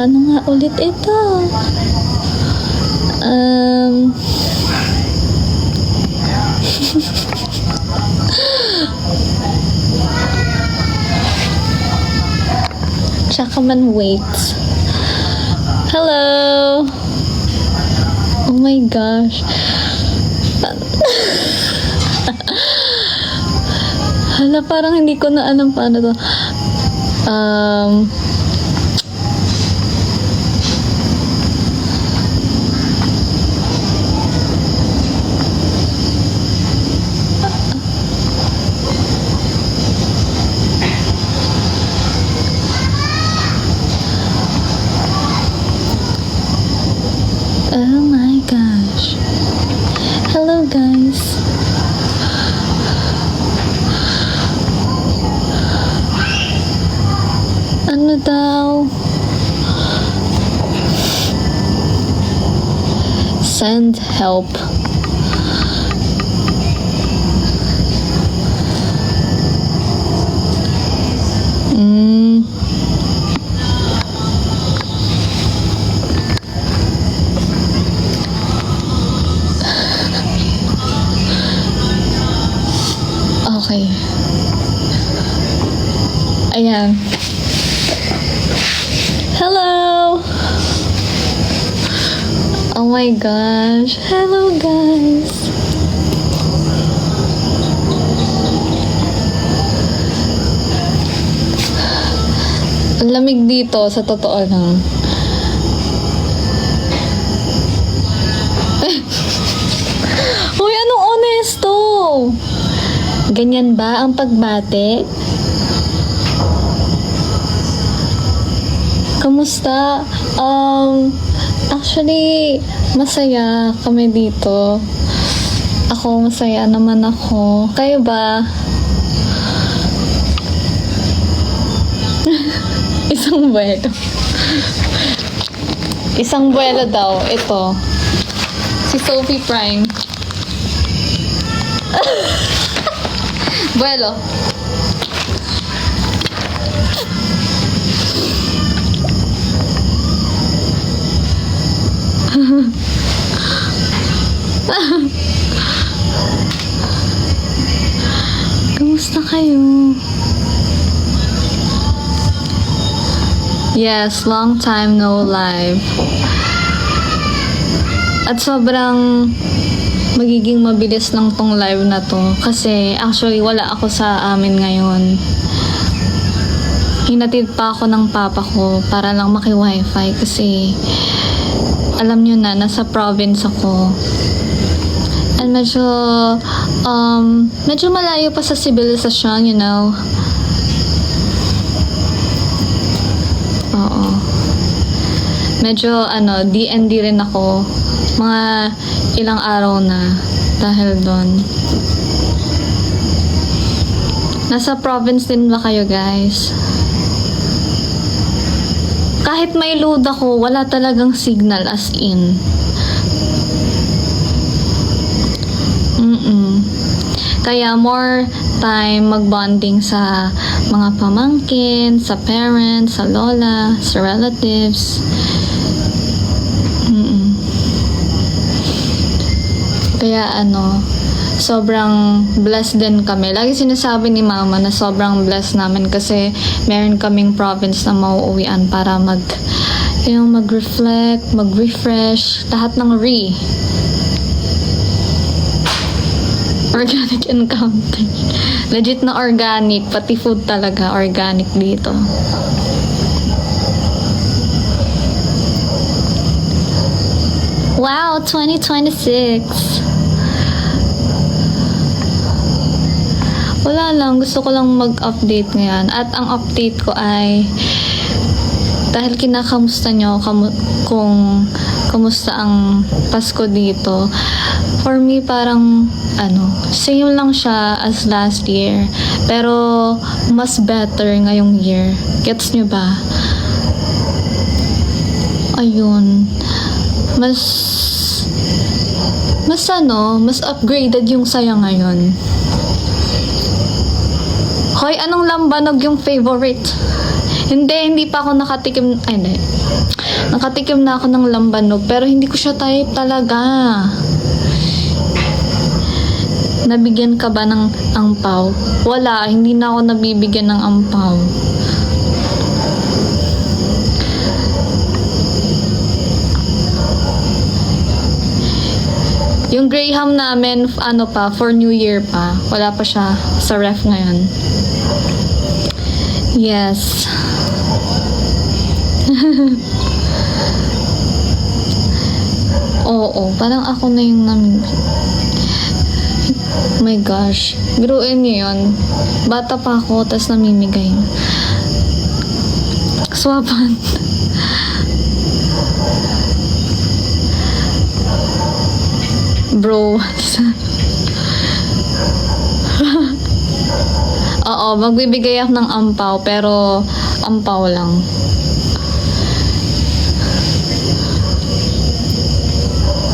Ano nga ulit ito? Tsaka man wait. Hello! Oh my gosh. Hala, parang hindi ko na alam paano to. Oh my gosh. Hello guys. Ano daw? Send help. Okay. Ayan. Hello! Oh my gosh. Hello guys. Ang lamig dito, sa totoo lang. Uy, anong honesto? Ganyan ba ang pagbate? Kamusta? Actually, masaya kami dito. Ako, masaya naman ako. Kayo ba? Isang buwelo. Isang buwelo daw. Ito. Si Sophie Prime. Buwelo. Kamusta kayo? Yes, long time no live. At sobrang magiging mabilis lang tong live na to. Kasi actually wala ako sa amin ngayon. Hinatid pa ako ng papa ko para lang maki-wifi kasi alam nyo na, nasa province ako. And medyo malayo pa sa sibilisasyon, you know. Oo. Medyo, DND rin ako. Mga ilang araw na dahil doon. Nasa province din ba kayo, guys? Kahit may load ako, wala talagang signal as in. Kaya more time magbonding sa mga pamangkin, sa parents, sa lola, sa relatives. Kaya sobrang blessed din kami. Lagi sinasabi ni mama na sobrang blessed namin kasi meron kaming province na mauuwian para mag-reflect, mag-refresh, lahat ng organic encounter. Legit na organic, pati food talaga organic dito. Wow, 2026. Wala lang, gusto ko lang mag-update ngayon. At ang update ko ay dahil kinakamusta nyo kung kamusta ang Pasko dito. For me, parang same lang siya as last year. Pero mas better ngayong year. Gets nyo ba? Ayun. Mas upgraded yung saya ngayon. Hoy, anong lambanog yung favorite? Hindi pa ako nakatikim, ay hindi. Nakatikim na ako ng lambanog, pero hindi ko siya type talaga. Nabigyan ka ba ng angpaw? Wala, hindi na ako nabibigyan ng angpaw. Yung Graham namin, ano pa, for New Year pa. Wala pa siya sa ref ngayon. Yes. Oo, parang ako na yung oh my gosh. Biruin niyo yun. Bata pa ako, tas namimigay. Swapan. Bro. Oo, magbibigay ako ng ampaw, pero ampaw lang.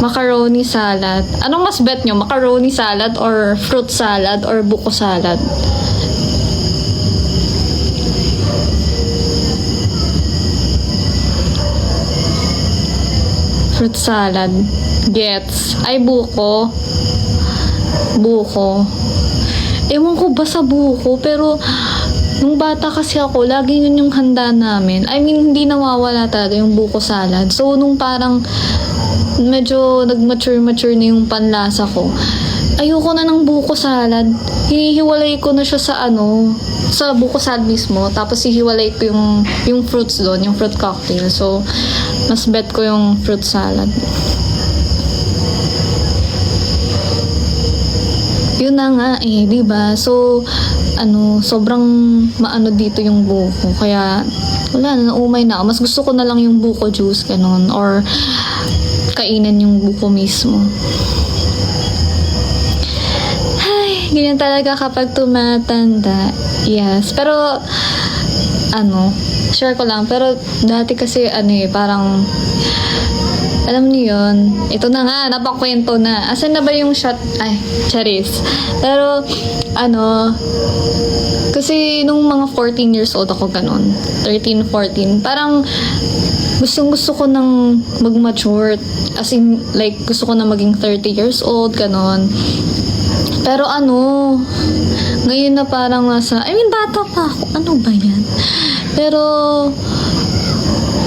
Macaroni salad. Anong mas bet nyo? Macaroni salad or fruit salad or buko salad? Fruit salad. Gets. Ay, buko. Buko. Ewan ko ba sa buko, pero nung bata kasi ako, lagi yun yung handa namin. I mean, hindi nawawala talaga yung buko salad. So, nung parang medyo nag-mature na yung panlasa ko, ayoko na ng buko salad. Hinihiwalay ko na siya sa buko salad mismo. Tapos hihiwalay ko yung fruits doon, yung fruit cocktail. So, mas bet ko yung fruit salad. Yun na nga di ba? So, sobrang maano dito yung buko. Kaya, wala na, naumay na ako. Mas gusto ko na lang yung buko juice, ganun. Or, kainin yung buko mismo. Ay, ganyan talaga kapag tumatanda. Yes. Pero, share ko lang. Pero, dati kasi, parang, alam niyo yun, ito na nga, napakwento na. Asan na ba yung shot? Ay, charis. Pero, kasi nung mga 14 years old ako ganun, 13, 14, parang gusto ko nang mag-mature. As in, like, gusto ko na maging 30 years old, ganun. Pero ngayon na parang bata pa ako. Ano ba yan? Pero,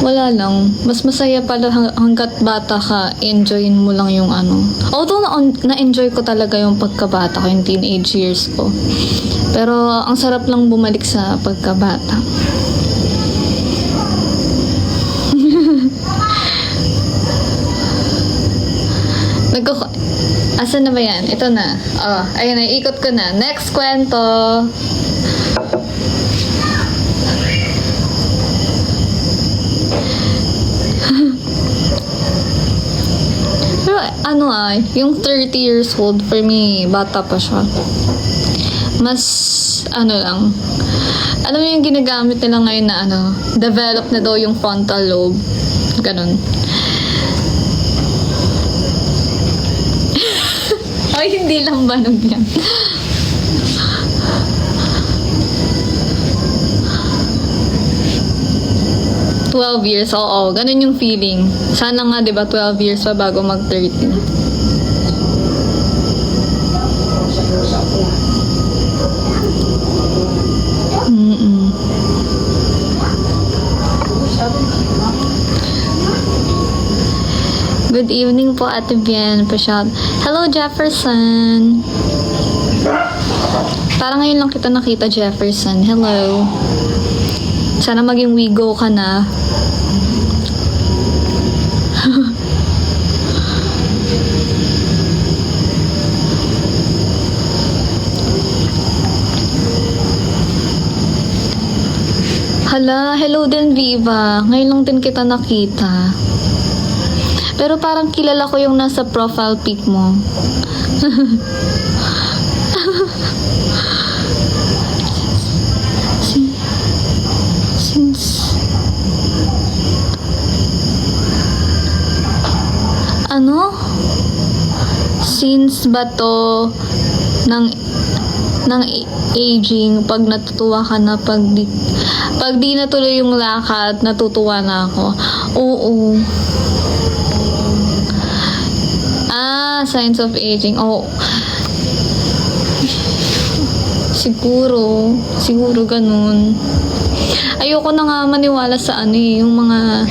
wala lang. Mas masaya pala hanggat bata ka, enjoyin mo lang yung Although na-enjoy ko talaga yung pagkabata ko, yung teenage years ko. Pero ang sarap lang bumalik sa pagkabata. Asan na ba yan? Ito na. Ayun na, ikot ko na. Next kwento. Pero yung 30 years old, for me, bata pa siya. Mas, lang. Alam mo yung ginagamit nila ngayon na develop na daw yung frontal lobe. Ganon. Ay, hindi lang banog yan. $12 years, oo. Ganun yung feeling. Sana nga, di ba, 12 years pa bago mag-30. Good evening po, Ate Bien. Pa-shout. Hello, Jefferson. Parang ngayon lang kita nakita, Jefferson. Hello. Sana maging wigo ka na. Hala, hello din, Viva. Ngayon lang din kita nakita. Pero parang kilala ko yung nasa profile pic mo. Since ba to ng ng aging. Pag natutuwa ka na, pag di natuloy yung lakad, natutuwa na ako. Oo. Signs of aging. Oh. Siguro ganun. Ayoko na nga maniwala sa yung mga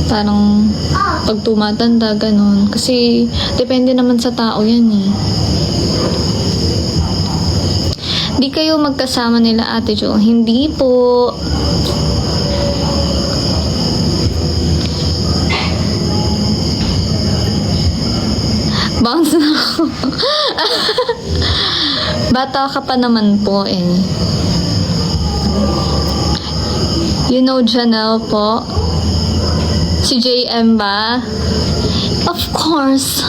parang pag tumatanda, ganun. Kasi, depende naman sa tao yan eh. Di kayo magkasama nila Ate Jo? Hindi po. Bounce na ako. Bata ka pa naman po eh. You know Janelle po? Si JM ba? Of course.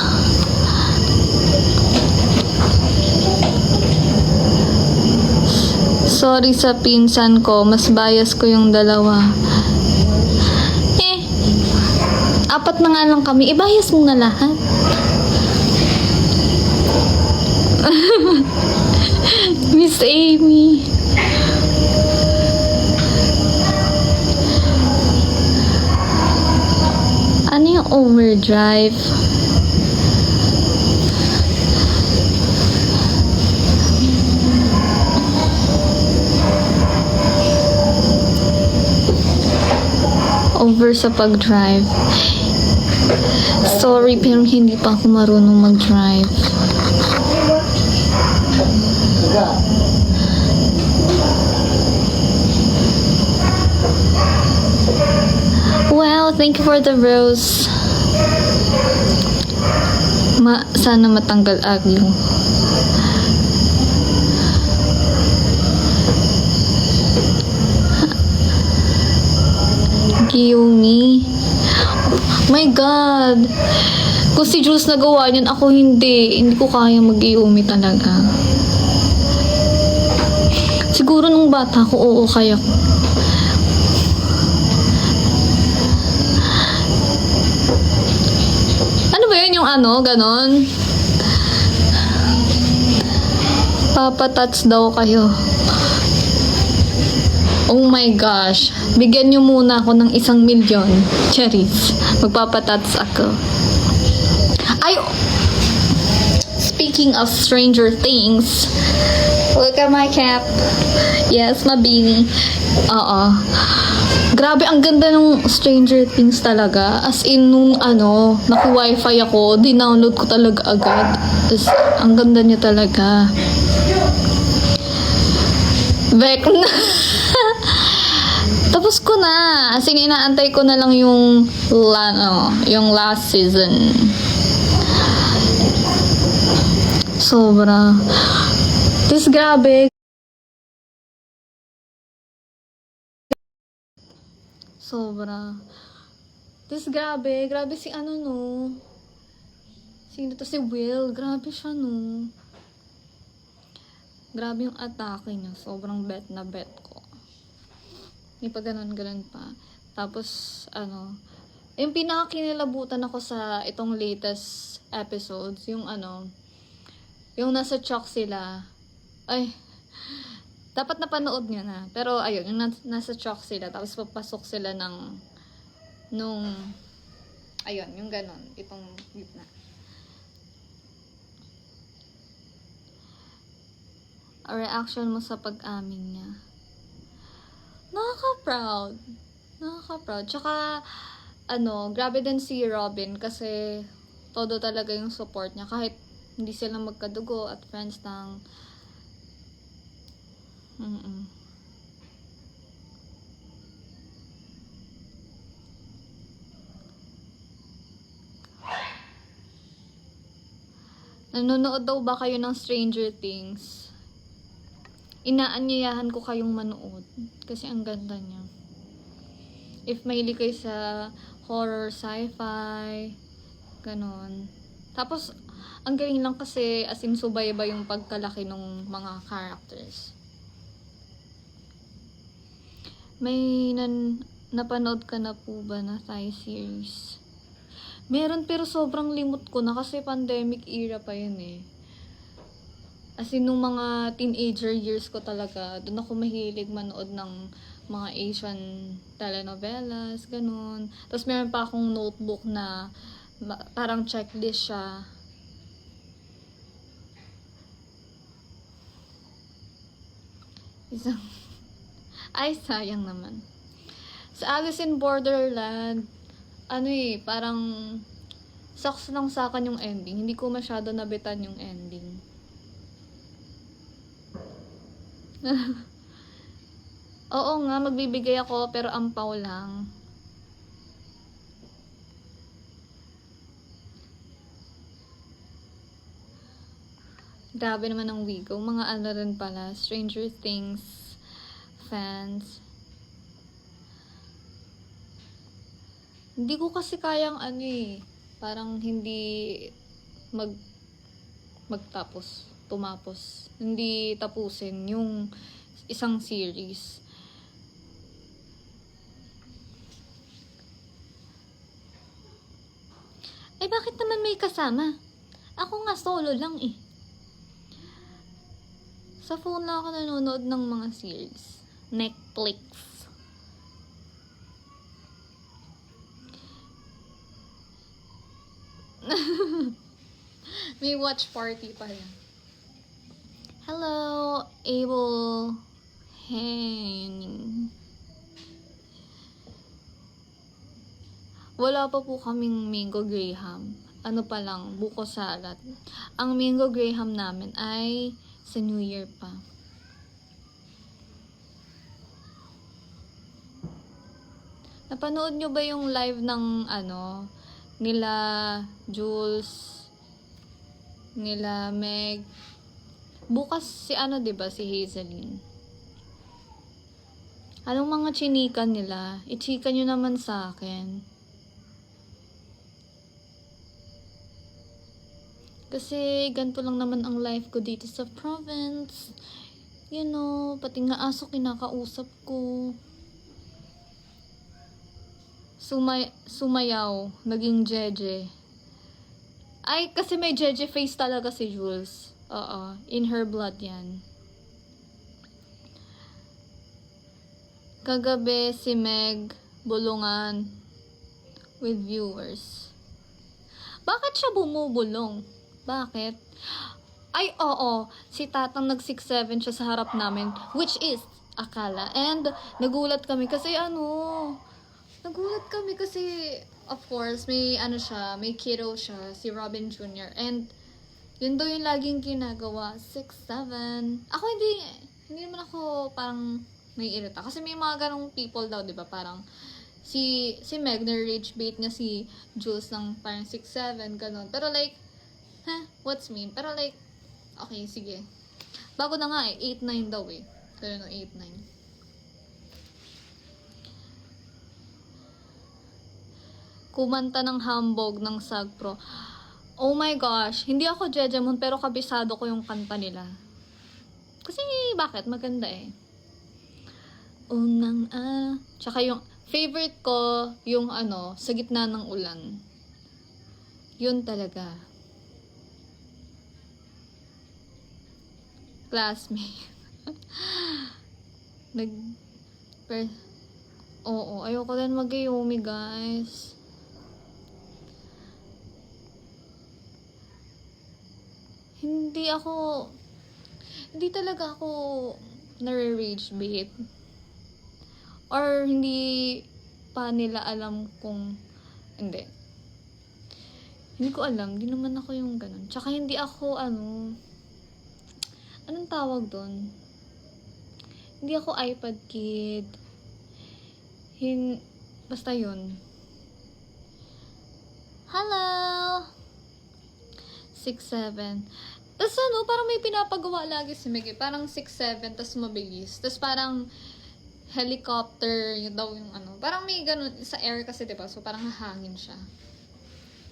Sorry sa pinsan ko, mas bias ko yung dalawa. Apat na nga lang kami, bias mo na lahat. Miss Amy. Ano yung overdrive? Over sa pag-drive. Sorry, pero hindi pa ako marunong mag-drive. Wow, thank you for the rose. Sana matanggal agyo. Giyumi. My God. Kung si Jules nagawa niyan, ako hindi. Hindi ko kaya mag-Giyumi talaga. Siguro nung bata ko, oo, kaya ko. Ano ba yun yung ganon? Papatats daw kayo. Oh my gosh. Bigyan nyo muna ako ng 1,000,000. Charis. Magpapatats ako. Ay! Speaking of Stranger Things. Look at my cap. Yes, mabini. Oo. Grabe, ang ganda ng Stranger Things talaga. As in, nung naki-wifi ako, dinownload ko talaga agad. Tapos, ang ganda niya talaga. Back na. Tapos ko na. As in, inaantay ko na lang yung last season. Sobra. Tapos grabe. Sobra. Tapos grabe si Sino to? Si Will. Grabe siya Grabe yung atake niya. Sobrang bet na bet ko. Hindi pa ganun pa. Tapos, yung pinakakinilabutan ako sa itong latest episodes, yung yung nasa chalk sila. Ay, dapat napanood nyo na. Pero, ayun, yung nasa chalk sila, tapos papasok sila ayun, yung ganon. Itong gitna. A reaction mo sa pag-amin niya. Nakaka-proud. Tsaka, grabe din si Robin kasi todo talaga yung support niya. Kahit hindi sila magkadugo at friends ng Nanonood daw ba kayo ng Stranger Things? Inaanyayahan ko kayong manood kasi ang ganda niya. If mahilig kayo sa horror, sci-fi, ganon. Tapos, ang galing lang kasi as in subayabay yung pagkalaki ng mga characters. May napanood ka na po ba na Thai series? Meron pero sobrang limot ko na kasi pandemic era pa yun eh. As in, nung mga teenager years ko talaga, doon ako mahilig manood ng mga Asian telenovelas, ganun. Tapos meron pa akong notebook na parang checklist siya. Isang, ay, sayang naman. Sa Alice in Borderland, parang sucks lang sa akin yung ending. Hindi ko masyado nabitan yung ending. Oo nga, magbibigay ako pero ampaw lang. Grabe naman ang Wigo. Mga ano rin pala, Stranger Things fans. Hindi ko kasi kayang parang hindi tumapos. Hindi tapusin yung isang series. Ay, bakit naman may kasama? Ako nga solo lang eh. Sa phone lang ako nanonood ng mga series. Netflix. May watch party pa yan. Hello, Abel Henning. Wala pa po kaming mango graham. Ano pa lang, buko salad. Ang mango graham namin ay sa New Year pa. Napanood nyo ba yung live ng nila Jules, nila Meg? Bukas si diba, si Hazeline. Anong mga chinikan nila? I-chika nyo naman sa akin. Kasi ganito lang naman ang life ko dito sa province. Pati nga aso kinakausap ko. Sumayaw, naging jeje. Ay, kasi may jeje face talaga si Jules. Oo, in her blood yan. Kagabi si Meg bulungan with viewers. Bakit siya bumubulong? Bakit? Ay, oo. Si Tatang nag-6'7" siya sa harap namin, which is akala. And nagulat kami kasi of course, may may kiddo siya, si Robin Jr. And yun daw yung laging ginagawa, 6'7". Ako hindi naman ako parang naiirita. Kasi may mga ganong people daw, di ba? Parang si Meg, na-rage bait niya si Jules ng parang 6'7", ganon. Pero like, what's mean? Pero like, okay, sige. Bago na nga 8'9" daw eh. Pero 8'9". Kumanta ng hambog ng Sagpro. Oh my gosh, hindi ako Jejemon pero kabisado ko yung kanta nila. Kasi bakit? Maganda eh. Tsaka yung favorite ko, yung sa gitna ng ulan. Yun talaga. Classmate. Oo, ayoko din mag-Yumi, guys. Hindi talaga ako nare-rage bait. Or hindi pa nila alam kung, hindi ko alam, hindi naman ako yung ganun. Tsaka hindi ako, anong tawag doon? Hindi ako iPad kid. Basta yun. Hello! 6'7". Tapos parang may pinapagawa lagi si Meg. Parang 6'7", tapos mabilis. Tapos parang helicopter, yun daw yung Parang may ganun, sa air kasi diba? So parang hahangin siya.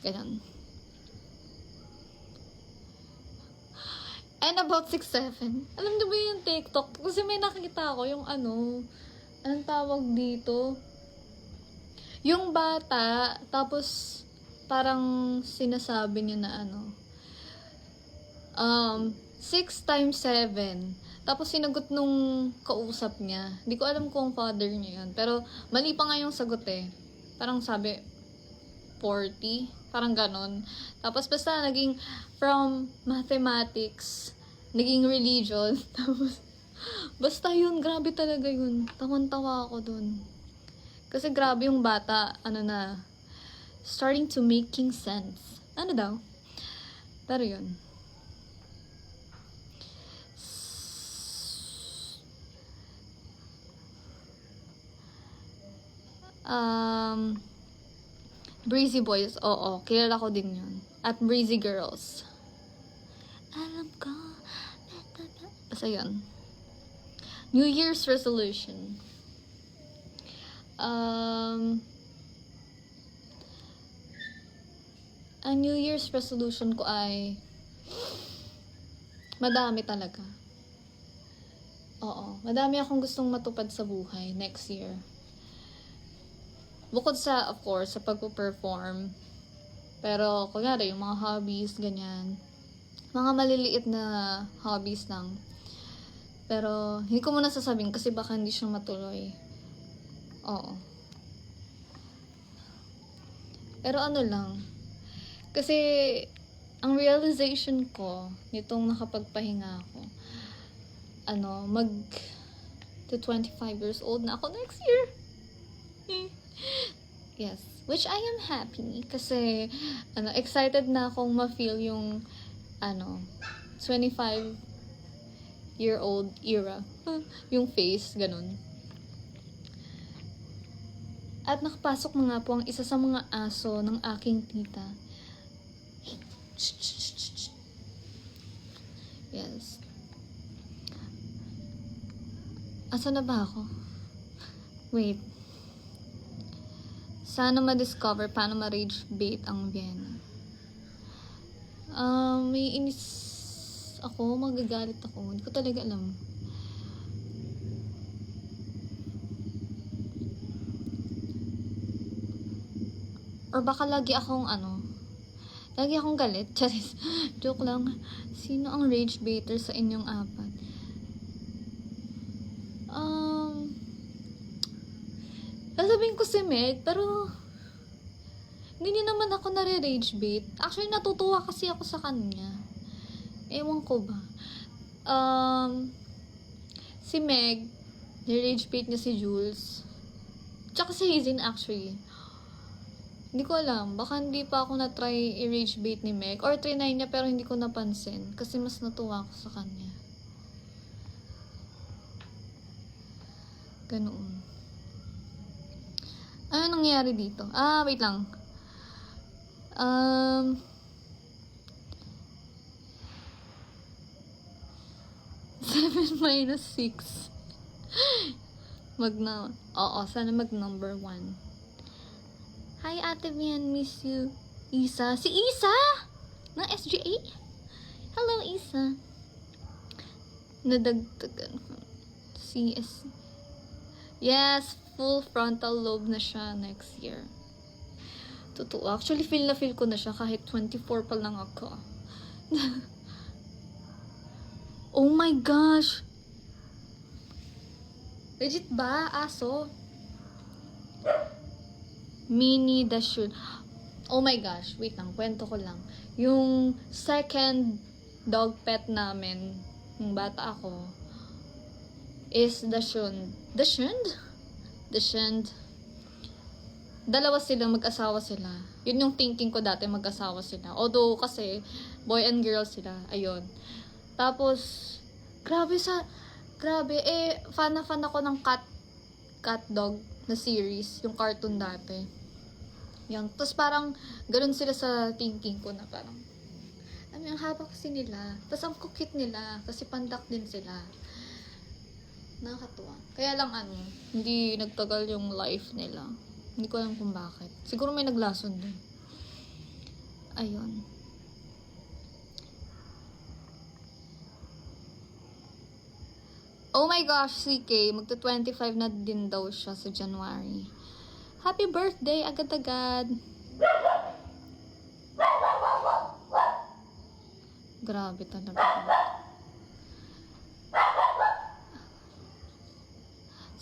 Ganun. And about 6'7". Alam niyo ba yung TikTok? Kasi may nakikita ako yung anong tawag dito? Yung bata, tapos parang sinasabi niya na 6 times 7. Tapos sinagot nung kausap niya. Hindi ko alam kung father niya yun. Pero mali pa nga yung sagot eh. Parang sabi, 40. Parang ganon. Tapos basta naging from mathematics, naging religion. Tapos, basta yun, grabe talaga yun. Tawan-tawa ako dun. Kasi grabe yung bata, ano na, starting to making sense. Ano daw? Pero yun. Breezy Boys, oo, kilala ko din yun. At Breezy Girls. Alam ko. Basta yun. New Year's resolution. Ang New Year's resolution ko ay madami talaga. Oo, madami akong gustong matupad sa buhay next year. Bukod sa, of course, sa pag-perform. Pero, kunyari, yung mga hobbies, ganyan. Mga maliliit na hobbies lang. Pero, hindi ko muna sasabihin kasi baka hindi siya matuloy. Oo. Pero ano lang. Kasi, ang realization ko, nitong nakapagpahinga ako, to 25 years old na ako next year. Yes, which I am happy kasi excited na akong ma-feel yung 25-year-old era. Yung face, ganun. At nakapasok na nga po ang isa sa mga aso ng aking tita. Yes. Asa na ba ako? Wait. Sana ma-discover paano ma-rage bait ang Vienna. May inis ako, magagalit ako. Hindi ko talaga alam. Or baka lagi akong galit. Charis. Joke lang. Sino ang rage baiter sa inyong apat? Sasabihin ko si Meg, pero hindi naman ako nare-rage bait. Actually, natutuwa kasi ako sa kanya. Ewan ko ba. Si Meg, nire-rage bait niya si Jules. Tsaka si Hazen actually. Hindi ko alam. Baka hindi pa ako na-try i-rage bait ni Meg. Or trinay niya pero hindi ko napansin. Kasi mas natuwa ako sa kanya. Ganoon. Ano nangyari dito? Wait lang. 7 minus 6. Oo, sana mag number 1. Hi, Ate Mian, miss you. Isa. Si Isa! Ng SGA? Hello, Isa. Nadagdagan. CS. Yes, full frontal lobe na siya next year. Totoo. Actually, feel ko na siya kahit 24 pa lang ako. Oh my gosh! Legit ba? Aso? Mini Dachshund. Oh my gosh. Wait lang. Kwento ko lang. Yung second dog pet namin, nung bata ako, is Dachshund. Dachshund. Dalawa sila, mag-asawa sila. Yun yung thinking ko dati, mag-asawa sila. Although, kasi, boy and girl sila. Ayun. Tapos, grabe, fan na fan ako ng cat dog na series, yung cartoon dati. Yan. Tapos parang, ganun sila sa thinking ko na parang, ang haba kasi nila. Tapos ang cute nila, kasi pandak din sila. Nakakatuwa. Kaya lang hindi nagtagal yung life nila. Hindi ko alam kung bakit. Siguro may naglason din. Ayun. Oh my gosh, CK, magta-25 na din daw siya sa January. Happy birthday, agad-agad. Grabe talaga.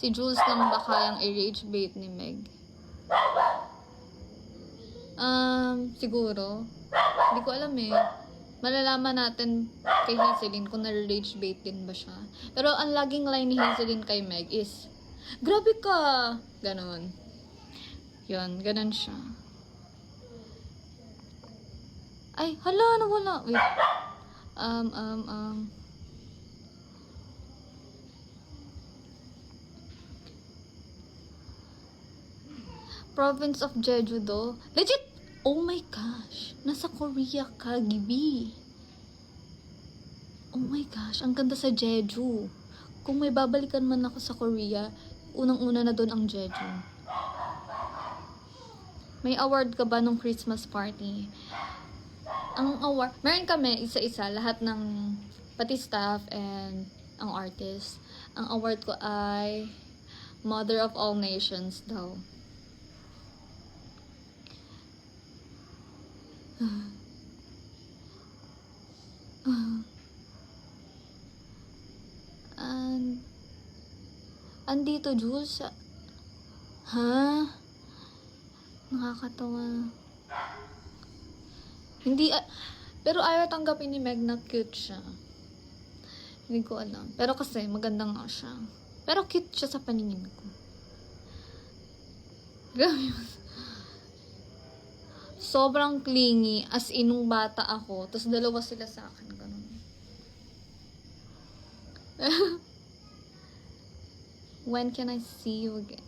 Si Jules lang ba kayang i-rage bait ni Meg? Siguro. Hindi ko alam eh. Malalaman natin kay Hazelyn kung na-rage bait din ba siya. Pero ang laging line ni Hazelyn kay Meg is, grabe ka! Ganon. Yun, ganon siya. Ay, hala, nawala. Wait. Province of Jeju-do. Legit! Oh my gosh. Nasa Korea ka, Gibi. Oh my gosh, ang ganda sa Jeju. Kung may babalikan man ako sa Korea, unang-una na doon ang Jeju. May award ka ba nung Christmas party? Ang award, meron kami isa-isa, lahat ng pati staff and ang artist. Ang award ko ay Mother of All Nations daw. And andito Jules. Ha? Nakakatawa. Hindi pero ayaw tanggapin ni Meg na cute siya. Hindi ko alam. Pero kasi maganda nga siya. Pero cute siya sa paningin ko. Grabe. Sobrang clingy. As in, nung bata ako. Tapos dalawa sila sa akin. Ganun. When can I see you again?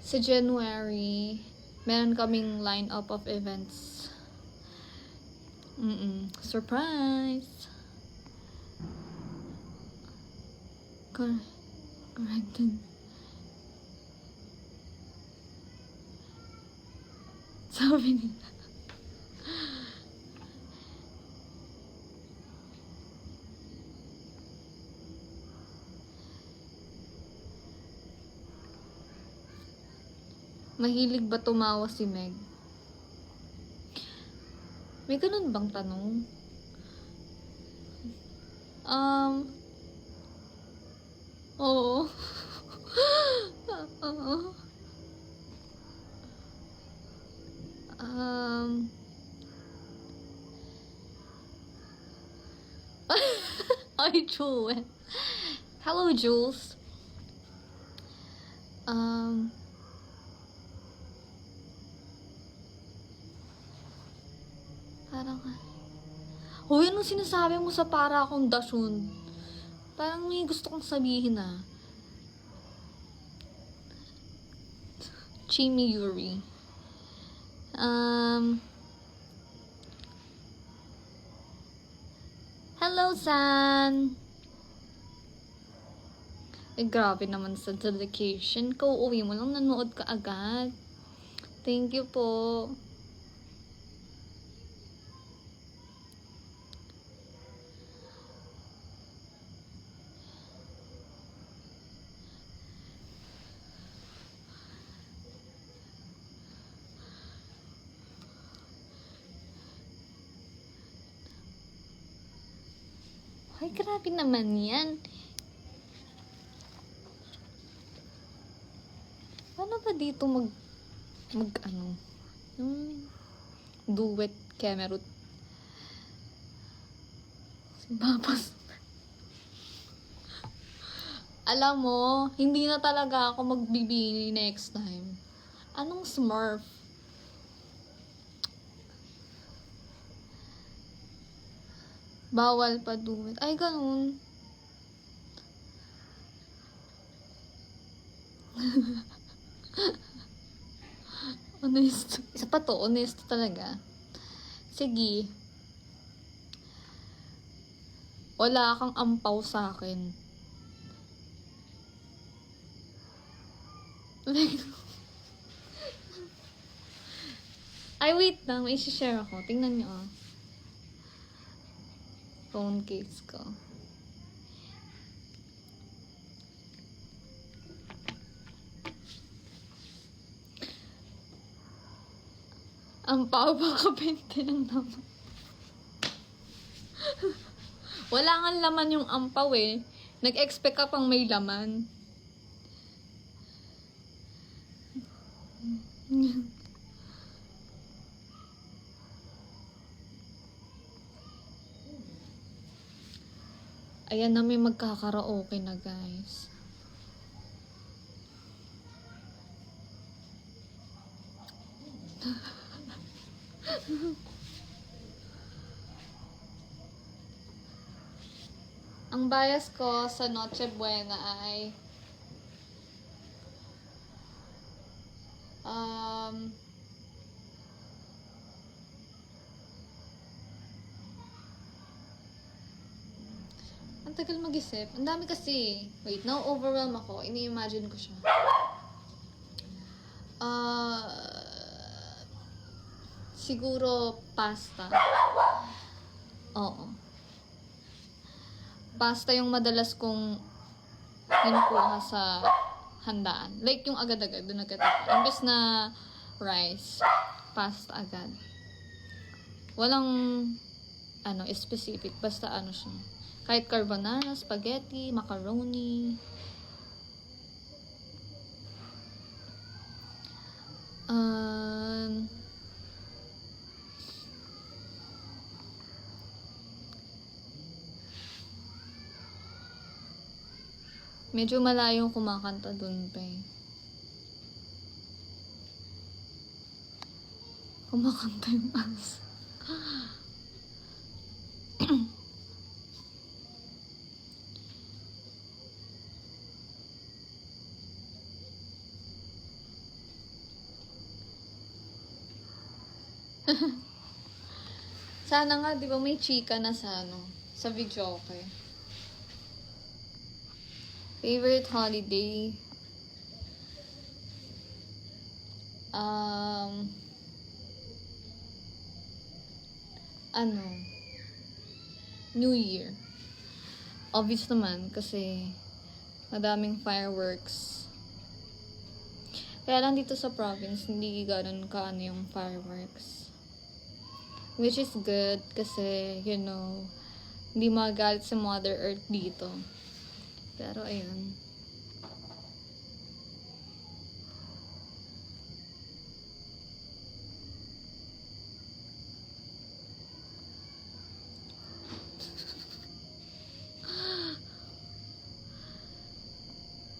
Sa January, meron kaming line-up of events. Surprise! Corrected. Sabi nila. Mahilig ba tumawa si Meg? May ganun bang tanong? Oo. Oo. Ay, Jules. Hello, Jules. Parang, hoy, anong sinasabi mo sa para akong dasun? Parang may gusto kong sabihin Chimi Yuri. Hello, San! Grabe naman sa dedication ko. Uwi mo lang, nanood ka agad. Thank you po. Ay, grabe naman yan. Paano ba dito yung duet Kemerut? Babas. Alam mo, hindi na talaga ako magbibili next time. Anong Smurf? Bawal pa duet. Ay, ganun. Honest. Isa pa to, honest talaga. Sige. Wala kang ampaw sa akin. Ay, wait lang. May isi-share ako. Tingnan nyo, phone case ko. Ang pabaka 20 lang naman. Wala nga laman yung ampaw eh. Nag-expect ka pang may laman. Ayan na, may magkakaraoke na, guys. Ang bias ko sa Noche Buena ay ang tagal mag-isip. Ang dami kasi. Wait, na-overwhelm ako. Ini-imagine ko siya. Siguro pasta. Oo. Pasta yung madalas kong kinukuha sa handaan. Like yung agad-agad, doon agad ako. Imbes na rice, pasta agad. Walang specific. Basta siya. Kahit carbonara, spaghetti, macaroni. Medyo malayong kumakanta dun pa eh. Kumakanta yung aso. Sana nga, di ba may chika na sa video, okay? Favorite holiday? New Year. Obvious naman, kasi madaming fireworks. Kaya lang dito sa province, hindi ganun yung fireworks. Which is good kasi, hindi magalit sa Mother Earth dito. Pero, ayun.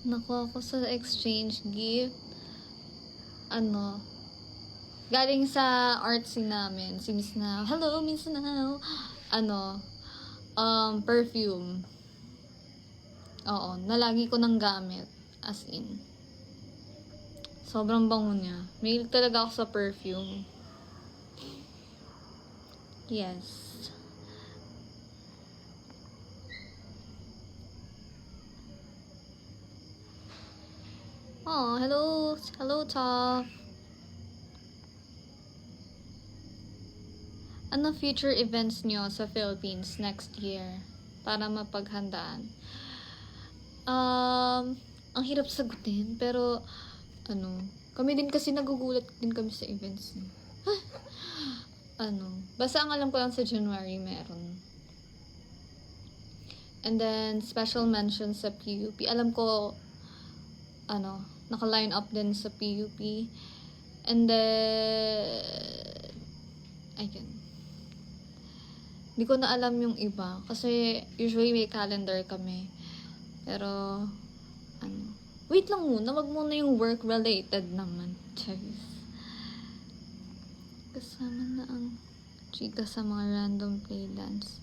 Nakuha ko sa exchange gift. Galing sa artsy namin, si Miss Now. Hello, Miss Now. Perfume. Oo, nalagi ko ng gamit. As in. Sobrang bango niya. Mahilig talaga ako sa perfume. Yes. Oh, hello. Hello, Top. Ano future events nyo sa Philippines next year para mapaghandaan? Ang hirap sagutin, pero kami din kasi nagugulat din kami sa events niyo. Basta ang alam ko lang sa January meron. And then special mention sa PUP. Alam ko naka-line up din sa PUP. And then ayun. Hindi ko na alam yung iba. Kasi, usually may calendar kami. Pero, wait lang muna. Wag muna yung work-related naman. Charis. Kasama na ang chika sa mga random play dance.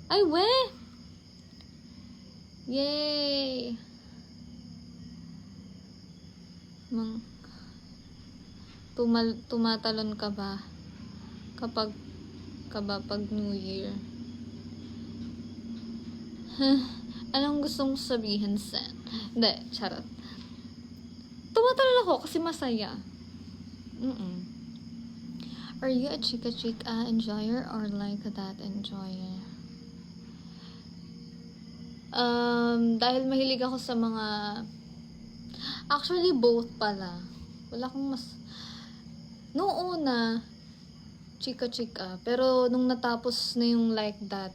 Ay, we! Yay! Tumatalon ka ba? Pag New Year? Anong gusto mong sabihin, Sen? Hindi, charot. Tumatalon ako kasi masaya. Are you a chika enjoyer or like that enjoyer? Dahil mahilig ako sa mga... Actually, both pala. Wala akong mas... Noong una, chika. Pero nung natapos na yung like that,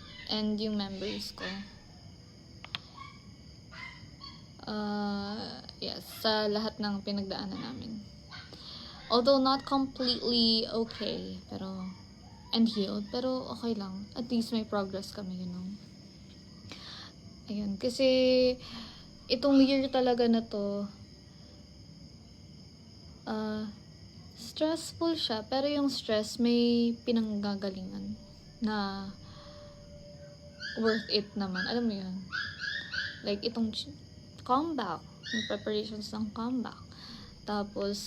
and yung members ko. Yes, sa lahat ng pinagdaanan namin. Although not completely okay, and healed, pero okay lang. At least may progress kami, Ayun, kasi itong year talaga na to, stressful siya, pero yung stress may pinanggagalingan na worth it naman. Alam mo yun? Like, itong comeback, yung preparations ng comeback. Tapos,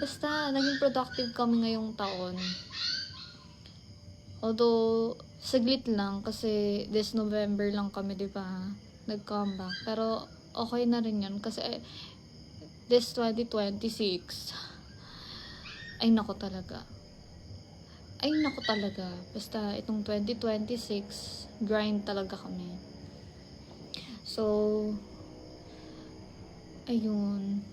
basta, naging productive kami ngayong taon. Although, saglit lang, kasi this November lang kami, diba, nag-comeback. Pero, okay na rin yun, kasi this 2026, ay nako talaga. Basta, itong 2026, grind talaga kami. So, ayun.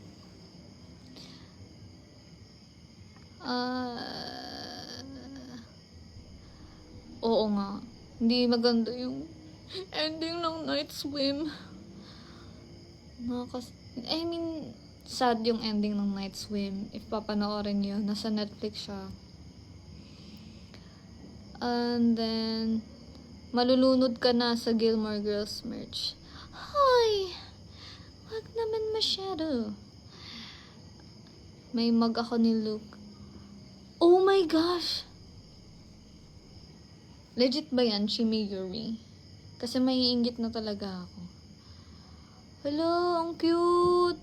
Oo nga. Hindi maganda yung ending ng Night Swim. Sad yung ending ng Night Swim. If papanoorin nyo, nasa Netflix siya. And then, malulunod ka na sa Gilmore Girls merch. Hoy! Wag naman masyado. May mug ako ni Luke. Oh my gosh! Legit ba yan, Shimi Yuri? Kasi may inggit na talaga ako. Hello, ang cute!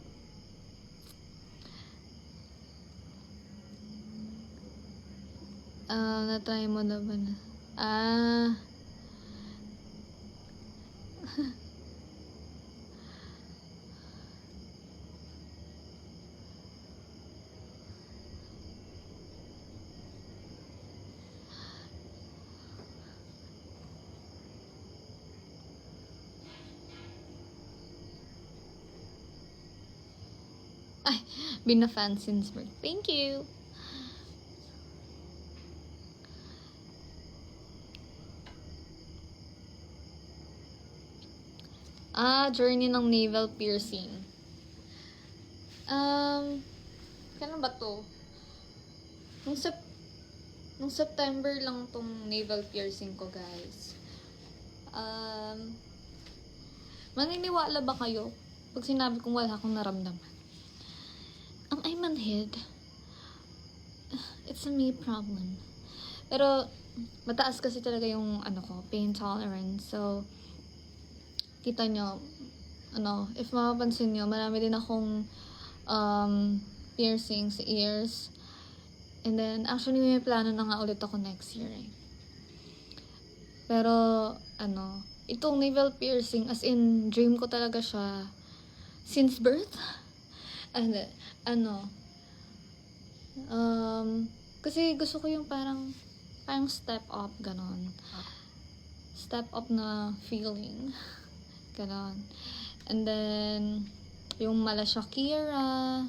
Na-try mo na ba na? Ay, been a fan since birth. Thank you! Journey ng navel piercing. Kailan ba to? Nung September lang tong navel piercing ko, guys. Maniniwala ba kayo pag sinabi kong wala akong naramdaman? Am I manhid? It's a me problem. Pero, mataas kasi talaga yung, pain tolerance. So, kita nyo, if mapapansin nyo, marami din akong, piercing sa ears. And then, actually, may plano na nga ulit ako next year, eh. Pero, itong navel piercing, as in, dream ko talaga siya since birth. Kasi gusto ko yung parang step up, ganon. Step up na feeling. Ganon. And then, yung mala Shakira,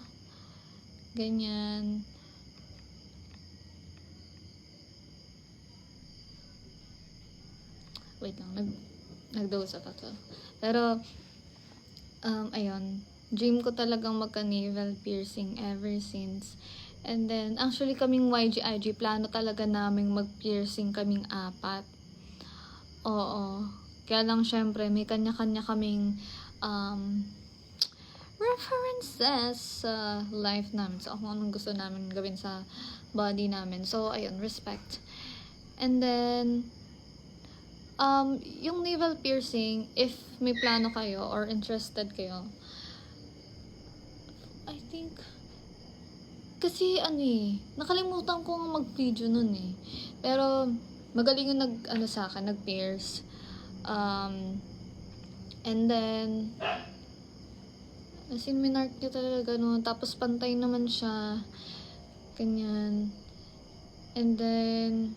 ganyan. Wait lang, nag-dose ako to. Pero, ayun, dream ko talagang magka-navel piercing ever since. And then, actually kaming YGIG, plano talaga naming mag-piercing kaming 4. Oo. Kaya lang syempre, may kanya-kanya kaming references sa life namin. So, kung anong gusto namin gawin sa body namin. So, ayun, respect. And then, yung navel piercing, if may plano kayo or interested kayo, I think, kasi nakalimutan ko nga mag-video nun eh. Pero, magaling yung sa akin, nag-pierce. And then, as in, minark niya talaga ganun. Tapos, pantay naman siya. Ganyan. And then,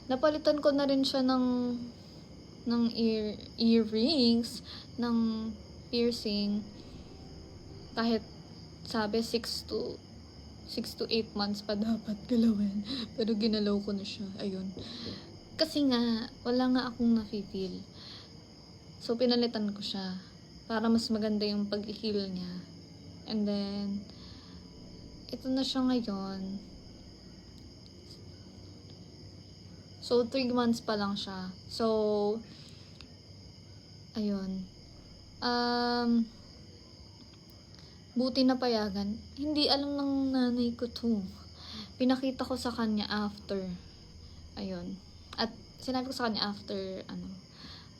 napalitan ko na rin siya ng earrings, ng piercing. Kahit, sabi, 6 to 8 months pa dapat galawin. Pero ginalaw ko na siya. Ayun. Kasi nga, wala nga akong nafe-feel. So, pinalitan ko siya para mas maganda yung pag-heal niya. And then, ito na siya ngayon. So, 3 months pa lang siya. So, ayun. Buti na payagan. Hindi alam ng nanay ko to. Pinakita ko sa kanya after. Ayun. At sinabi ko sa kanya after,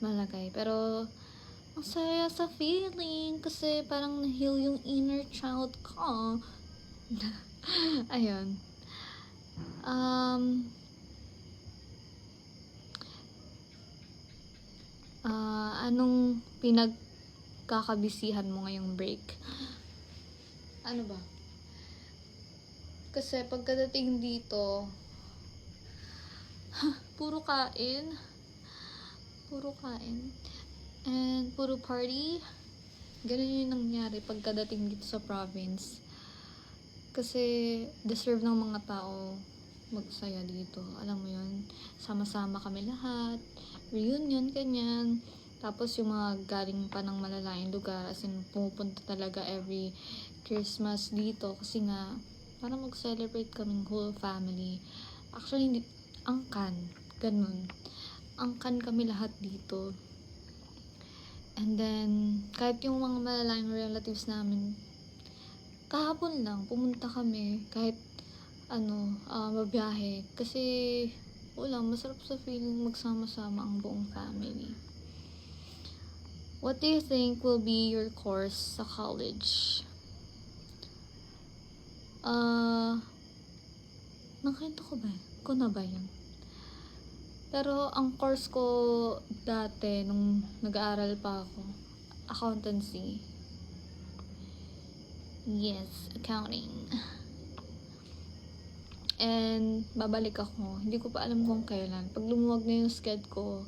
malagay. Pero, ang saya sa feeling kasi parang na-heal yung inner child ko. Ayun. Anong pinagkakabisihan mo ngayong break? Ano ba? Kasi pagkadating dito, puro kain. Puro kain. And puro party. Ganun yung nangyari pagkadating dito sa province. Kasi deserve ng mga tao magsaya dito. Alam mo yun? Sama-sama kami lahat. Reunion, ganyan. Tapos yung mga galing pa ng malalayang lugar. As in, pumupunta talaga every Christmas dito. Kasi nga, para mag-celebrate kaming whole family. Actually, hindi, angkan. Ganun. Angkan kami lahat dito. And then, kahit yung mga malalayang relatives namin, kahapon lang, pumunta kami. Kahit, mabiyahe. Kasi, wala, masarap sa feeling magsama-sama ang buong family. What do you think will be your course sa college? Nakita ko ba? Ko na ba yun? Pero, ang course ko dati, nung nag-aaral pa ako, accountancy. Yes, accounting. And, babalik ako. Hindi ko pa alam kung kailan. Pag lumuwag na yung sked ko,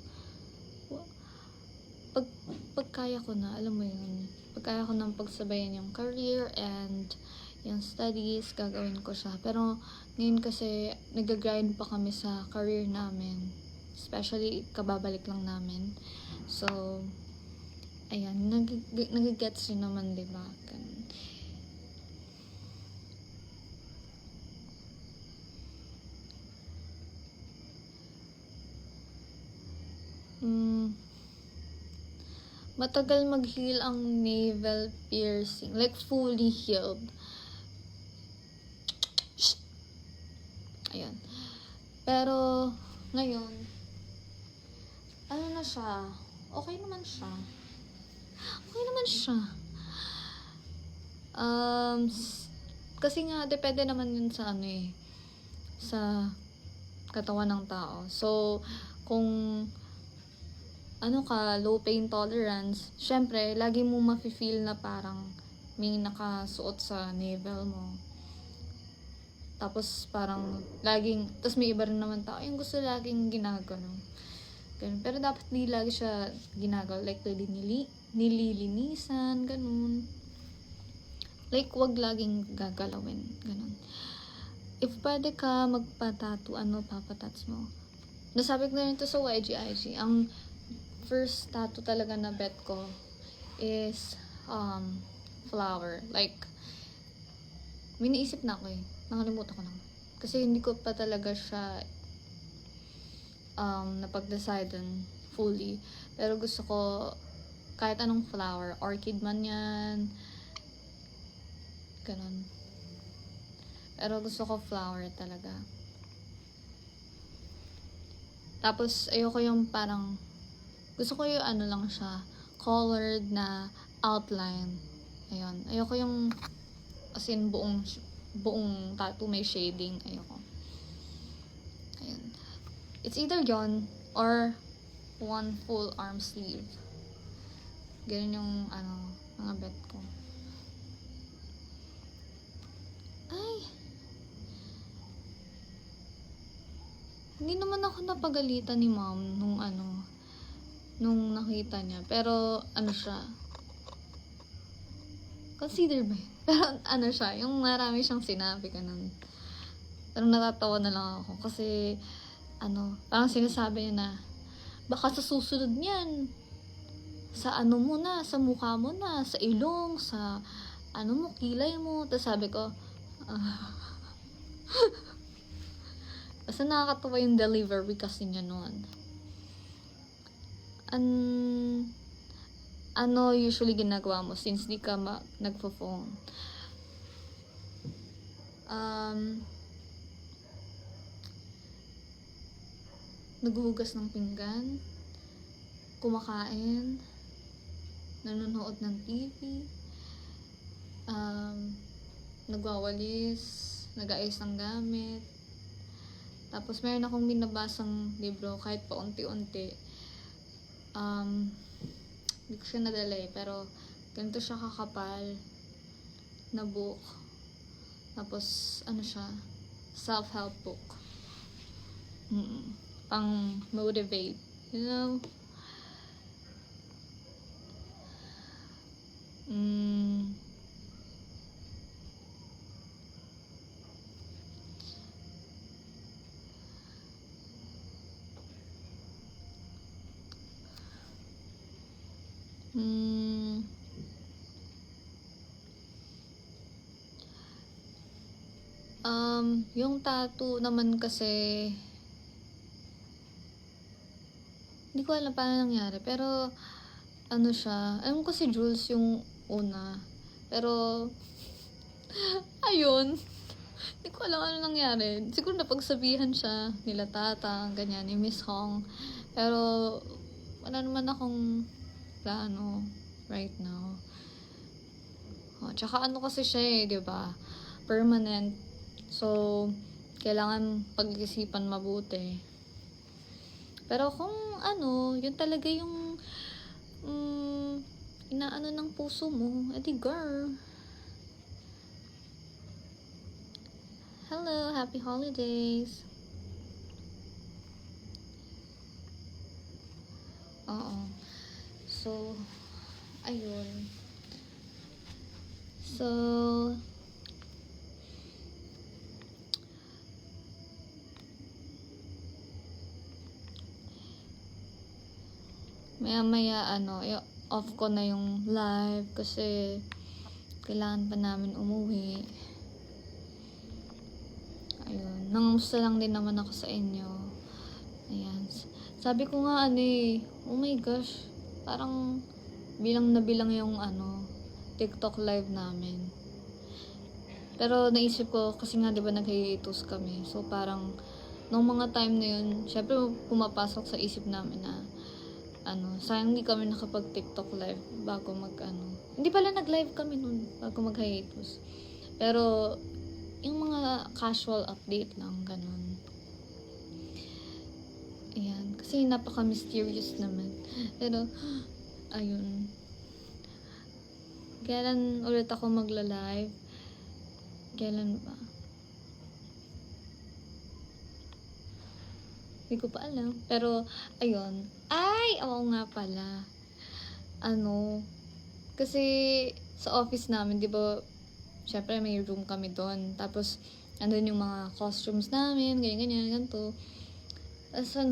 pag kaya ko na, alam mo yun, pag kaya ko nang pagsabayan yung career and yung studies, gagawin ko siya. Pero, ngayon kasi, nag-grind pa kami sa career namin. Especially, kababalik lang namin. So, ayan, nag-gets rin naman, diba? Ganun. Matagal mag-heal ang navel piercing. Like, fully healed. Ayan. Pero, ngayon, ano na siya? Okay naman siya. Okay naman siya. Kasi nga, depende naman yun sa sa katawan ng tao. So, kung low pain tolerance, syempre, lagi mo mafe-feel na parang may nakasuot sa navel mo. Tapos, parang, tapos may iba rin naman tao, yung gusto laging ginagano. Ganun. Pero dapat di lagi siya ginagawa. Like, nililinisan, ganun. Like, wag laging gagalawin. Ganun. If pwede ka magpa-tattoo, papatats mo? Nasabi ko na rin to sa YGIG. Ang first tattoo talaga na bet ko is flower. Like, may naisip na ako eh. Nakalimutan ko na. Kasi hindi ko pa talaga siya napag-decidean fully. Pero gusto ko kahit anong flower. Orchid man yan. Ganon. Pero gusto ko flower talaga. Tapos, ayoko yung parang gusto ko yung lang siya, colored na outline. Ayun. Ayoko yung as in buong tattoo may shading. Ayoko. Ayun. It's either yon or one full arm sleeve. Ganun yung mga bet ko. Ay! Hindi naman ako napagalitan ni mom nung nakita niya. Pero, siya. Consider ba yun? Pero, yung marami siyang sinabi, ganun. Pero natatawa na lang ako. Kasi, parang sinasabi niya na, baka sa susunod niyan, sa ano mo na, sa mukha mo na, sa ilong, sa ano mo, kilay mo. Tapos sabi ko, basta nakakatawa yung delivery kasi niya noon. Ano usually ginagawa mo since di ka nagpo-phone? Naghuhugas ng pinggan, kumakain, nanonood ng TV, nagwawalis, nag-aayos ng gamit. Tapos meron akong binabasang libro kahit pa unti-unti. Hindi ko siya nadala pero ganito siya kakapal na book. Tapos siya, self-help book. Pang motivate, you know. Yung tattoo naman kasi hindi ko alam paano nangyari, pero siya, alam ko si Jules yung una, pero ayun, hindi ko alam ano nangyari. Siguro napagsabihan siya nila tata, ganyan, ni Miss Hong, pero wala naman akong plano right now. Tsaka kasi siya di ba? Permanent. So, kailangan pag-isipan mabuti. Pero kung yun talaga yung inaano ng puso mo, edi girl. Hello, happy holidays. Oo. So, ayun. So, maya off ko na yung live kasi kailangan pa namin umuwi. Ayun. Nangamusta lang din naman ako sa inyo. Ayan. Sabi ko nga oh my gosh, parang bilang na bilang yung TikTok live namin. Pero naisip ko, kasi nga diba nag-hiatus kami. So parang, nung mga time na yun, syempre pumapasok sa isip namin na sayang hindi kami nakapag-TikTok live bago hindi pala nag-live kami nun bago mag-hiatus. Pero, yung mga casual update lang, ganun. Ayan. Kasi napaka-mysterious naman. Pero, ayun. Kailan ulit ako magla-live? Kailan ba? Hindi ko pa alam. Pero, ayun. Oo nga pala. Kasi, sa office namin, di ba, syempre may room kami doon. Tapos, andun yung mga costumes namin, ganyan, ganito. Tapos,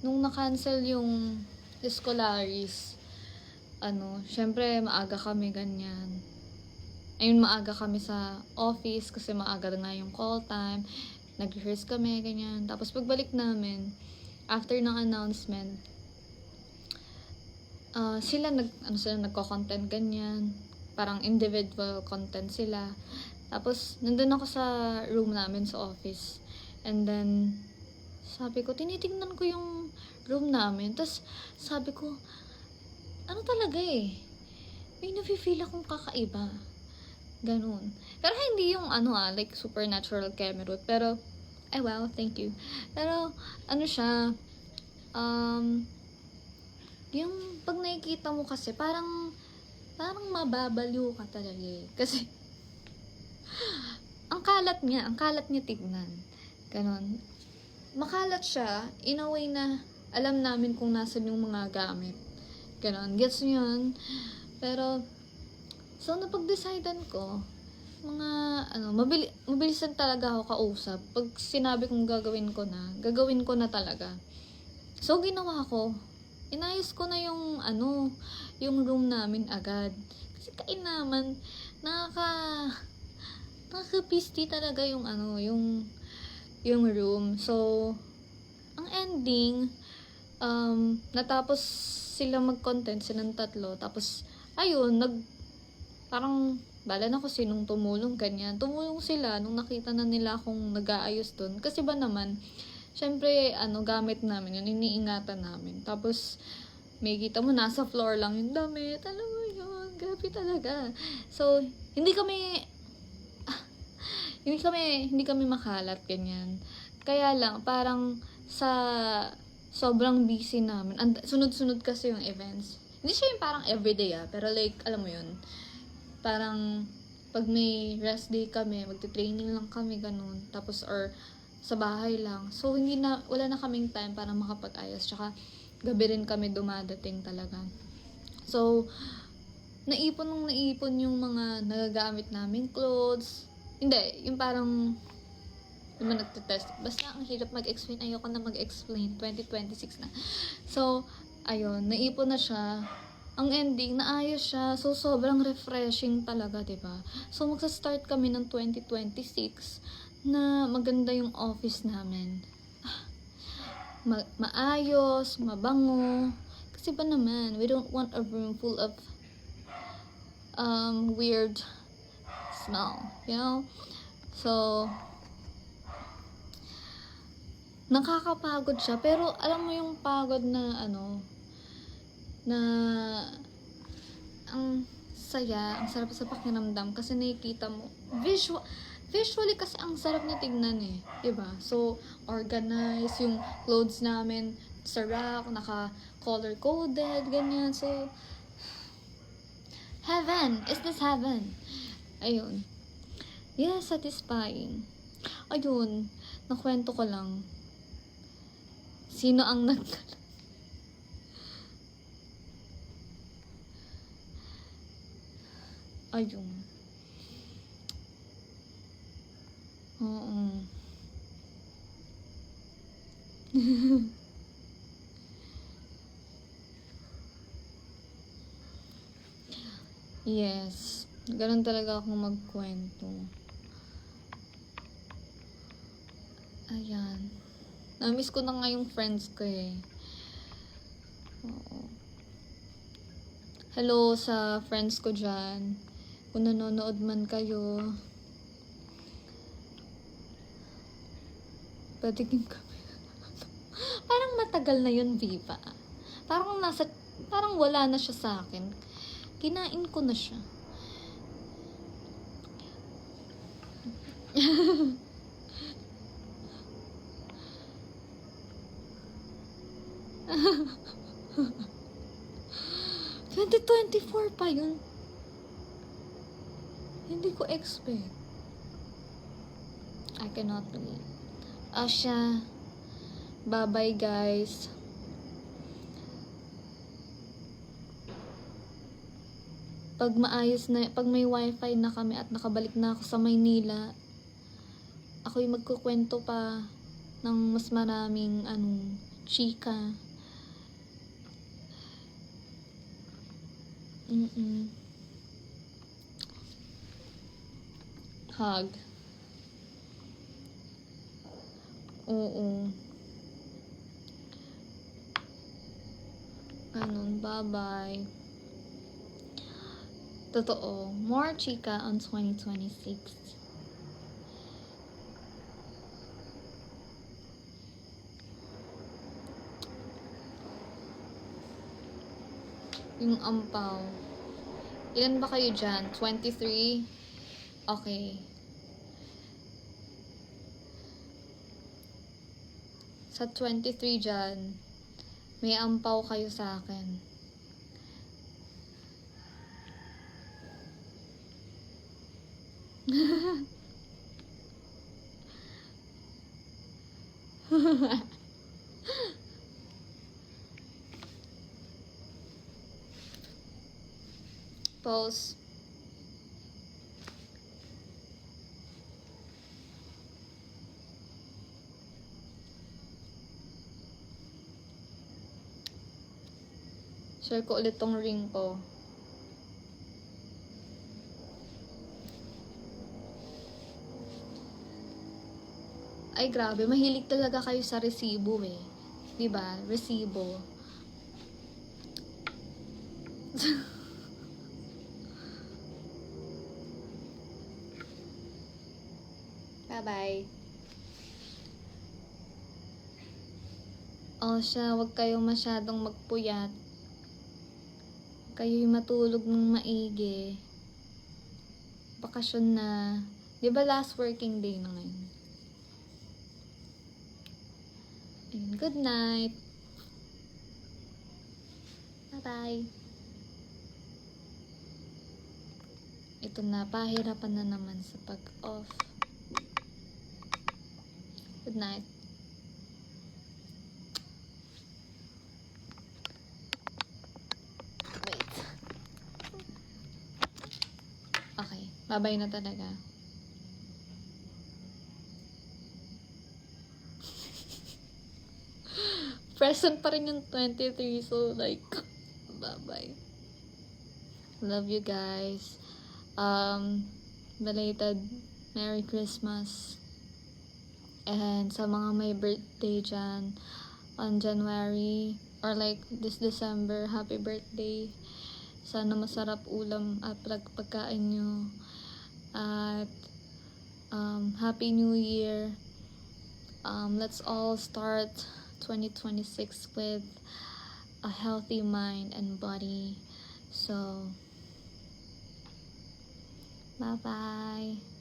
nung na-cancel yung Escolaris, syempre, maaga kami, ganyan. Ayun, maaga kami sa office kasi maaga nga yung call time. Nag-rehearse kami, ganyan. Tapos pagbalik namin, after ng announcement, sila nagko-content, ganyan. Parang individual content sila. Tapos, nandun ako sa room namin sa office. And then, sabi ko, tinitingnan ko yung room namin. Tapos, sabi ko, talaga may nafe-feel akong kakaiba. Ganun. Pero hindi yung like supernatural Kemerut. Pero, wow, thank you. Pero, siya, yung pag nakikita mo kasi, parang mababaliw ka talaga Kasi, ang kalat niya tignan. Ganun. Makalat siya, in a way na, alam namin kung nasan yung mga gamit. Ganun. Gets nyo yun? Pero, so, napag-decidean ko mga mabilisan talaga ako kausap. Pag sinabi kong gagawin ko na talaga. So, ginawa ko. Inayos ko na yung room namin agad. Kasi kainaman, nakaka-piste talaga yung room. So, ang ending, natapos sila mag-content, silang tatlo. Tapos, ayun, parang, bala na ko sinong tumulong, ganyan. Tumulong sila nung nakita na nila akong nag-aayos dun. Kasi ba naman, syempre, gamit namin yun, iniingatan namin. Tapos, may kita mo, nasa floor lang yung damit. Alam mo yun, grabe talaga. So, hindi kami makalat, ganyan. Kaya lang, parang sa sobrang busy namin, sunod-sunod kasi yung events. Hindi siya yung parang everyday pero like, alam mo yun, parang pag may rest day kami, magte-training lang kami, ganun. Tapos, or sa bahay lang. So, wala na kaming time para makapag-ayos. Tsaka, gabi rin kami dumadating talaga. So, naipon yung mga nagagamit namin clothes. Hindi, yung parang nagte-test. Basta, ang hirap mag-explain. Ayoko na mag-explain. 2026 na. So, ayun, naipon na siya. Ang ending, naayos siya. So, sobrang refreshing talaga, diba? So, magsa-start kami ng 2026 na maganda yung office namin. Maayos, mabango. Kasi ba naman, we don't want a room full of weird smell, you know? So, nakakapagod siya. Pero, alam mo yung pagod na, na ang saya, ang sarap sa pakiramdam kasi nakikita mo visually kasi ang sarap na tignan diba? So, organized yung clothes namin sa rack, naka color coded, ganyan. So, heaven! Is this heaven? Ayun. Yeah, satisfying. Ayun, nakwento ko lang. Sino ang ayun. Oo. Yes. Ganun talaga akong magkwento. Ayan. Na-miss ko na nga yung friends ko Oo. Hello sa friends ko dyan. Kung nanonood man kayo, patigim kami. Parang matagal na yun, Viva. Parang wala na siya sa akin. Kinain ko na siya. ...2024 pa yun. Hindi ko expect. I cannot believe. Asya. Bye-bye, guys. Pag may wifi na kami at nakabalik na ako sa Maynila, ako yung magkukwento pa ng mas maraming chika. Hug. Oo. Ganun, bye-bye. Totoo. More chika on 2026. Yung ampaw. Ilan ba kayo dyan? 23? Okay. Sa 23 dyan, may ampaw kayo sa akin. Pause. Share ko ulit tong ring ko. Ay, grabe. Mahilig talaga kayo sa resibo eh. 'Di ba? Resibo. Bye-bye. O siya, huwag kayong masyadong magpuyat. Kayo'y matulog ng maigi. Bakasyon na. 'Di ba last working day na ngayon? Ayun, good night. Bye-bye. Ito na, pahirapan na naman sa pag-off. Good night. Wait. Okay, bye-bye na talaga. Present pa rin yung 23, so like, bye-bye. Love you guys. Belated Merry Christmas. And sa mga may birthday dyan on January or like this December, happy birthday. Sana masarap ulam at pagkain nyo. At Happy New Year. Let's all start 2026 with a healthy mind and body. So, bye-bye.